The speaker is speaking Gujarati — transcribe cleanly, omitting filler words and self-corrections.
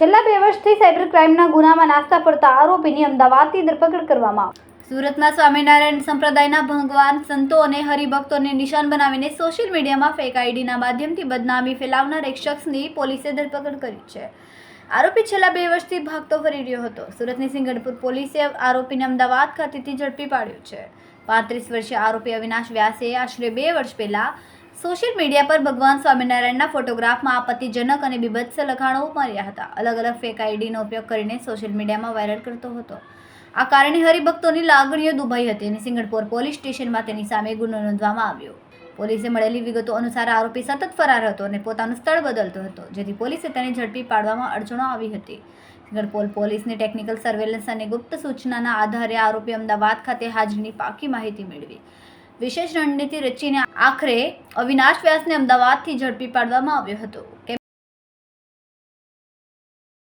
છેલ્લા 2 વર્ષથી સાયબર ક્રાઇમના ગુનામાં નાસ્તા ફરતા આરોપીની અમદાવાદથી ધરપકડ કરવામાં આવી. સુરતમાં સ્વામિનારાયણ સંપ્રદાયના ભગવાન સંતો અને હરિભક્તોને નિશાન બનાવીને સોશિયલ મીડિયામાં ફેક આઈડીના માધ્યમથી બદનામી ફેલાવનાર એક શખ્સની પોલીસે ધરપકડ કરી છે. આરોપી છેલ્લા 2 વર્ષથી ભાગતો ફરી રહ્યો હતો. સુરતની સિંગણપુર પોલીસે આરોપીને અમદાવાદ ખાતેથી ઝડપી પાડ્યો છે. 35 વર્ષીય આરોપી અવિનાશ વ્યાસે આશરે 2 વર્ષ પહેલા સોશિયલ મીડિયા પર ભગવાન સ્વામિનારાયણના ફોટોગ્રાફમાં આપત્તિજનક અને બીભત્સ લખાણો માર્યા હતા. અલગ અલગ ફેક આઈડીનો ઉપયોગ કરીને સોશિયલ મીડિયામાં વાયરલ કરતો હતો. આ કારણે હરિભક્તોની લાગણીઓ દુભાઈ હતી અને સિંગણપુર પોલીસ સ્ટેશનમાં તેની સામે ગુનો નોંધવામાં આવ્યો. પોલીસે મળેલી વિગતો અનુસાર આરોપી સતત ફરાર હતો અને પોતાનું સ્થળ બદલતો હતો, જેથી પોલીસે તેને ઝડપી પાડવામાં અડચણો આવી હતી. સિંગણપુર પોલીસની ટેકનિકલ સર્વેલન્સ અને ગુપ્ત સૂચનાના આધારે આરોપી અમદાવાદ ખાતે હાજરીની પાકી માહિતી મેળવી વિશેષ રણનીતિ રચીને આખરે અવિનાશ વ્યાસને અમદાવાદથી ઝડપી પાડવામાં આવ્યો હતો.